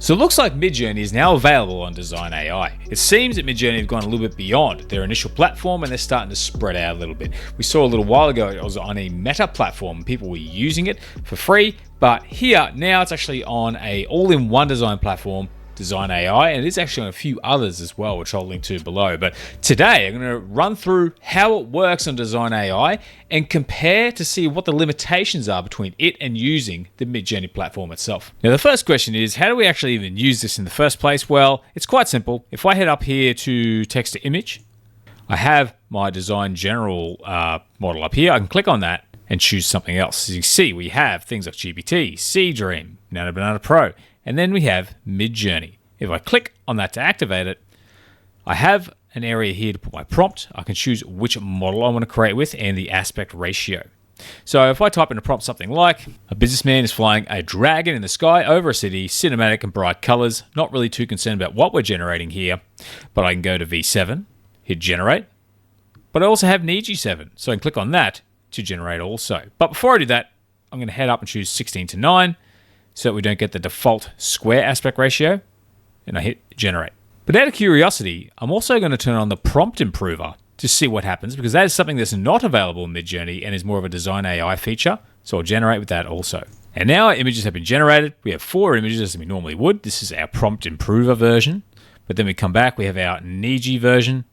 So it looks like Midjourney is now available on Dzine AI. It seems that Midjourney have gone a little bit beyond their initial platform and they're starting to spread out a little bit. We saw a little while ago it was on a Meta platform. People were using it for free, but here now it's actually on a all-in-one design platform, Dzine AI, and it is actually on a few others as well, which I'll link to below. But today I'm going to run through how it works on Dzine AI and compare to see what the limitations are between it and using the Midjourney platform itself. Now the first question is, how do we actually even use this in the first place? Well, it's quite simple. If I head up here to text to image, I have my Design General model up here. I can click on that and choose something else. As you can see, we have things like GPT, Seedream, Nano Banana Pro, and then we have Midjourney. If I click on that to activate it, I have an area here to put my prompt. I can choose which model I want to create with and the aspect ratio. So if I type in a prompt something like, a businessman is flying a dragon in the sky over a city, cinematic and bright colors, not really too concerned about what we're generating here, but I can go to V7, hit generate, but I also have an EG7, so I can click on that to generate also. But before I do that, I'm going to head up and choose 16:9, so that we don't get the default square aspect ratio, and I hit generate. But out of curiosity, I'm also going to turn on the prompt improver to see what happens, because that is something that's not available in Midjourney and is more of a Dzine AI feature, so I'll generate with that also. And now our images have been generated. We have 4 images as we normally would. This is our prompt improver version, but then we come back, we have our Niji version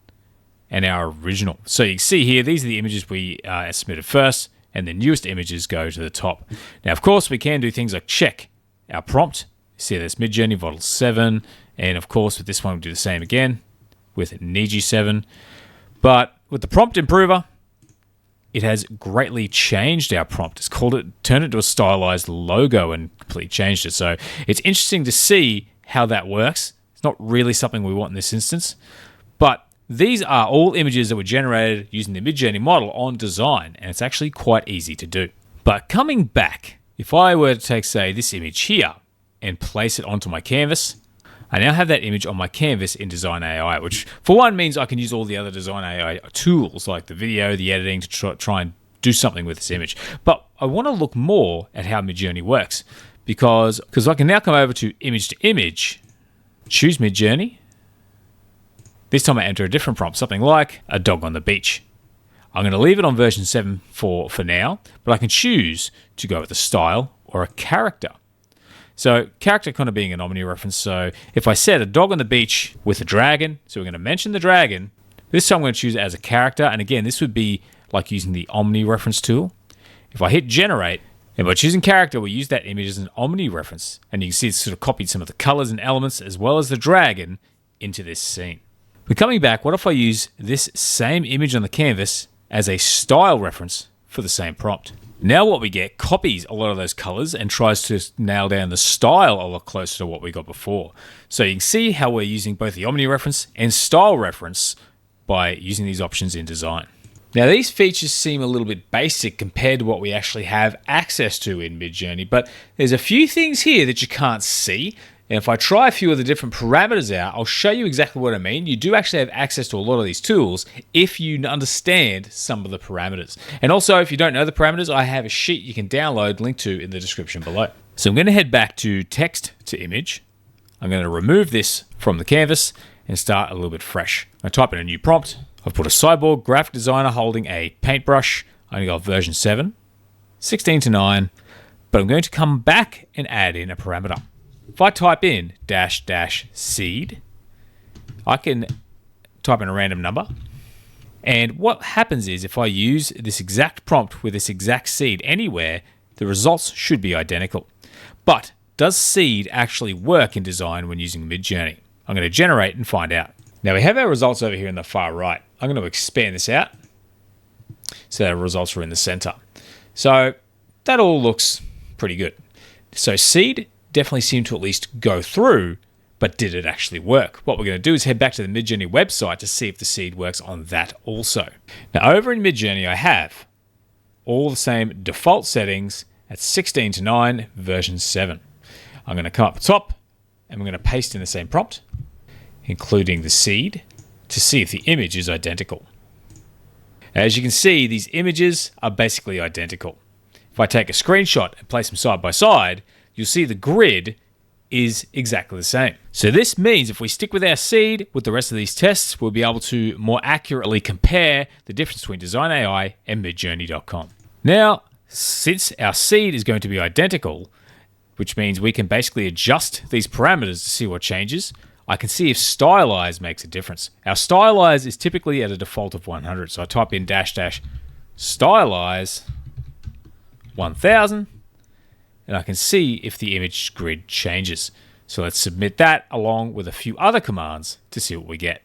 and our original. So you can see here, these are the images we submitted first, and the newest images go to the top. Now, of course, we can do things like check our prompt. See, there's Midjourney Model 7, and of course, with this one, we'll do the same again with Niji 7. But with the prompt improver, it has greatly changed our prompt. It's turned it to a stylized logo and completely changed it. So it's interesting to see how that works. It's not really something we want in this instance, but these are all images that were generated using the Midjourney model on Dzine, and it's actually quite easy to do. But coming back, if I were to take, say, this image here and place it onto my canvas, I now have that image on my canvas in Dzine AI, which for one means I can use all the other Dzine AI tools like the video, the editing to try and do something with this image. But I want to look more at how Midjourney works because I can now come over to image, choose Midjourney. This time I enter a different prompt, something like a dog on the beach. I'm going to leave it on version 7 for now, but I can choose to go with a style or a character. So character kind of being an omni reference. So if I said a dog on the beach with a dragon, so we're going to mention the dragon. This time I'm going to choose it as a character. And again, this would be like using the omni reference tool. If I hit generate, and by choosing character, we use that image as an omni reference. And you can see it's sort of copied some of the colors and elements as well as the dragon into this scene. But coming back, what if I use this same image on the canvas as a style reference for the same prompt? Now what we get copies a lot of those colors and tries to nail down the style a lot closer to what we got before. So you can see how we're using both the omni reference and style reference by using these options in Dzine. Now these features seem a little bit basic compared to what we actually have access to in Midjourney, but there's a few things here that you can't see. And if I try a few of the different parameters out, I'll show you exactly what I mean. You do actually have access to a lot of these tools if you understand some of the parameters. And also, if you don't know the parameters, I have a sheet you can download, link to in the description below. So I'm going to head back to text to image. I'm going to remove this from the canvas and start a little bit fresh. I type in a new prompt. I've put a cyborg graphic designer holding a paintbrush. I only got version 7, 16:9, but I'm going to come back and add in a parameter. If I type in --seed, I can type in a random number. And what happens is if I use this exact prompt with this exact seed anywhere, the results should be identical. But does seed actually work in Dzine when using Midjourney? I'm going to generate and find out. Now we have our results over here in the far right. I'm going to expand this out so our results are in the center. So that all looks pretty good. So seed definitely seemed to at least go through, but did it actually work? What we're going to do is head back to the Midjourney website to see if the seed works on that also. Now over in Midjourney, I have all the same default settings at 16:9 version 7. I'm going to come up the top and we're going to paste in the same prompt, including the seed, to see if the image is identical. As you can see, these images are basically identical. If I take a screenshot and place them side by side, you'll see the grid is exactly the same. So this means if we stick with our seed with the rest of these tests, we'll be able to more accurately compare the difference between Dzine AI and Midjourney.com. Now, since our seed is going to be identical, which means we can basically adjust these parameters to see what changes, I can see if stylize makes a difference. Our stylize is typically at a default of 100. So I type in --stylize 1000, and I can see if the image grid changes. So let's submit that along with a few other commands to see what we get.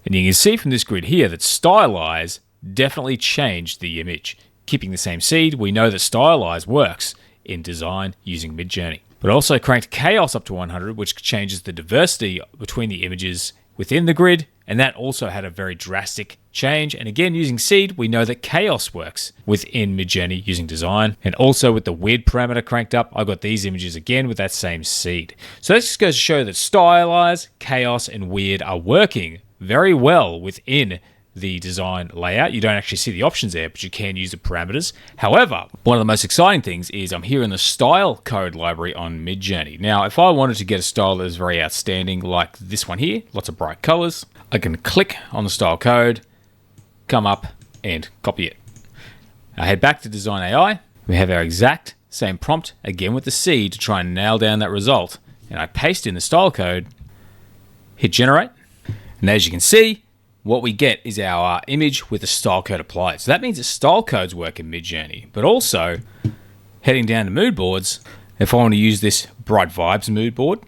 And you can see from this grid here that stylize definitely changed the image. Keeping the same seed, we know that stylize works in design using Midjourney. But also cranked chaos up to 100, which changes the diversity between the images within the grid, and that also had a very drastic change. And again, using seed, we know that chaos works within Midjourney using design. And also with the weird parameter cranked up, I got these images again with that same seed. So this just goes to show that stylize, chaos, and weird are working very well within the design layout. You don't actually see the options there, but you can use the parameters. However, one of the most exciting things is I'm here in the style code library on Midjourney. Now, if I wanted to get a style that is very outstanding, like this one here, lots of bright colors, I can click on the style code, come up and copy it. I head back to Dzine AI. We have our exact same prompt, again with the seed to try and nail down that result. And I paste in the style code, hit generate. And as you can see, what we get is our image with the style code applied. So that means the style codes work in Midjourney. But also, heading down to Moodboards, if I want to use this Bright Vibes mood board,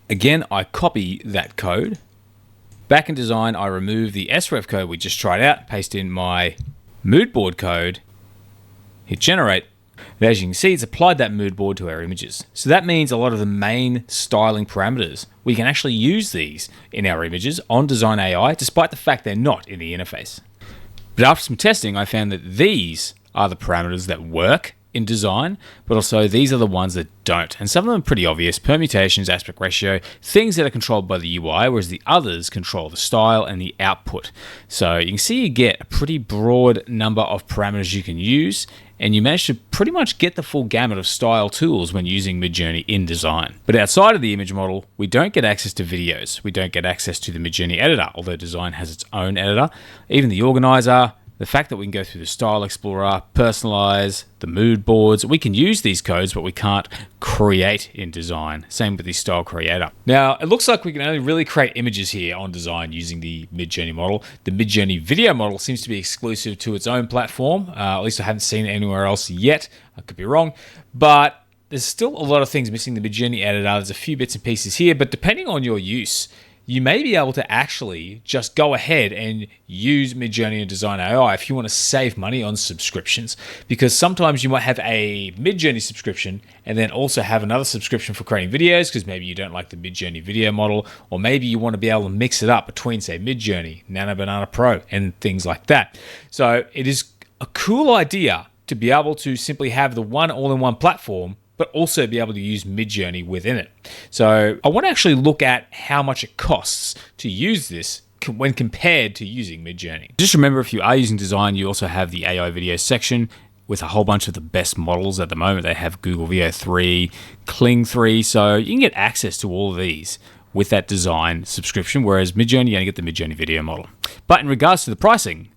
again, I copy that code. Back in Design, I remove the sref code we just tried out, paste in my Moodboard code, hit generate. And as you can see, it's applied that mood board to our images. So that means a lot of the main styling parameters, we can actually use these in our images on Dzine AI, despite the fact they're not in the interface. But after some testing, I found that these are the parameters that work in design, but also these are the ones that don't. And some of them are pretty obvious: permutations, aspect ratio, things that are controlled by the UI, whereas the others control the style and the output. So you can see you get a pretty broad number of parameters you can use, and you manage to pretty much get the full gamut of style tools when using Midjourney in design. But outside of the image model, we don't get access to videos. We don't get access to the Midjourney editor, although design has its own editor. Even the organizer, the fact that we can go through the Style Explorer, personalize, the mood boards, we can use these codes, but we can't create in design. Same with the Style Creator. Now, it looks like we can only really create images here on design using the Midjourney model. The Midjourney video model seems to be exclusive to its own platform. At least I haven't seen it anywhere else yet. I could be wrong, but there's still a lot of things missing the Midjourney editor. There's a few bits and pieces here, but depending on your use, you may be able to actually just go ahead and use Midjourney and Dzine AI if you want to save money on subscriptions, because sometimes you might have a Midjourney subscription and then also have another subscription for creating videos because maybe you don't like the Midjourney video model, or maybe you want to be able to mix it up between, say, Midjourney, Nano Banana Pro, and things like that. So it is a cool idea to be able to simply have the one all-in-one platform, but also be able to use Midjourney within it. So I want to actually look at how much it costs to use this when compared to using Midjourney. Just remember, if you are using design, you also have the AI video section with a whole bunch of the best models at the moment. They have Google Veo 3, Kling 3, so you can get access to all of these with that design subscription, whereas Midjourney, you only get the Midjourney video model. But in regards to the pricing,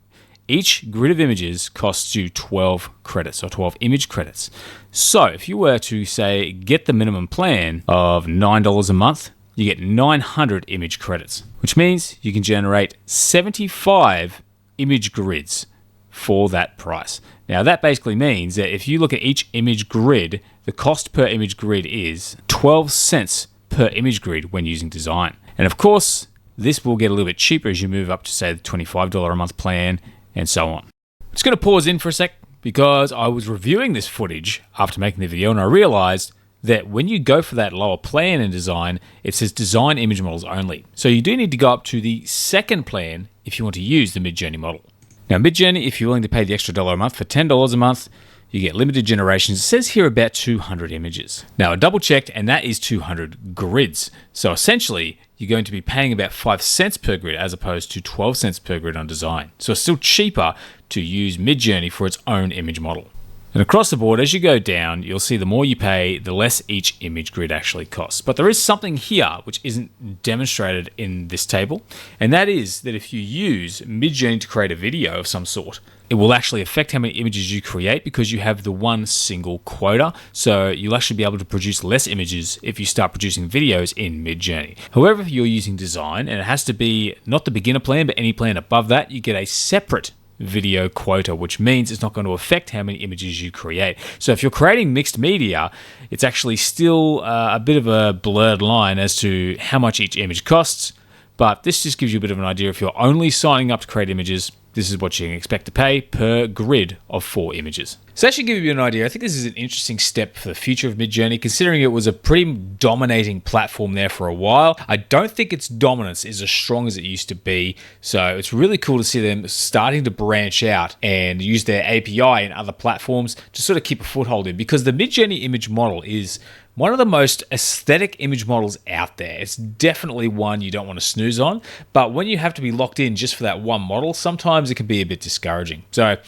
each grid of images costs you 12 credits, or 12 image credits. So if you were to, say, get the minimum plan of $9 a month, you get 900 image credits, which means you can generate 75 image grids for that price. Now that basically means that if you look at each image grid, the cost per image grid is 12 cents per image grid when using design. And of course, this will get a little bit cheaper as you move up to, say, the $25 a month plan, and so on. I'm just going to pause in for a sec because I was reviewing this footage after making the video and I realized that when you go for that lower plan in design, it says design image models only. So you do need to go up to the second plan if you want to use the Midjourney model. Now Midjourney, if you're willing to pay the extra $1 a month, for $10 a month, you get limited generations. It says here about 200 images. Now I double checked and that is 200 grids. So essentially, you're going to be paying about 5 cents per grid as opposed to 12 cents per grid on design. So it's still cheaper to use Midjourney for its own image model. And across the board, as you go down, you'll see the more you pay, the less each image grid actually costs. But there is something here which isn't demonstrated in this table, and that is that if you use Midjourney to create a video of some sort, it will actually affect how many images you create because you have the one single quota. So you'll actually be able to produce less images if you start producing videos in Midjourney. However, if you're using Dzine, and it has to be not the beginner plan, but any plan above that, you get a separate video quota, which means it's not going to affect how many images you create. So if you're creating mixed media, it's actually still a bit of a blurred line as to how much each image costs. But this just gives you a bit of an idea. If you're only signing up to create images, this is what you can expect to pay per grid of 4 images. So that should give you an idea. I think this is an interesting step for the future of Midjourney, considering it was a pretty dominating platform there for a while. I don't think its dominance is as strong as it used to be. So it's really cool to see them starting to branch out and use their API in other platforms to sort of keep a foothold in, because the Midjourney image model is one of the most aesthetic image models out there. It's definitely one you don't want to snooze on, but when you have to be locked in just for that one model, sometimes it can be a bit discouraging. So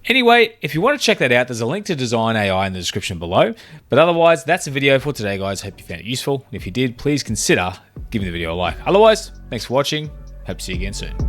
anyway, if you want to check that out, there's a link to Dzine AI in the description below. But otherwise, that's the video for today, guys. Hope you found it useful. And if you did, please consider giving the video a like. Otherwise, thanks for watching. Hope to see you again soon.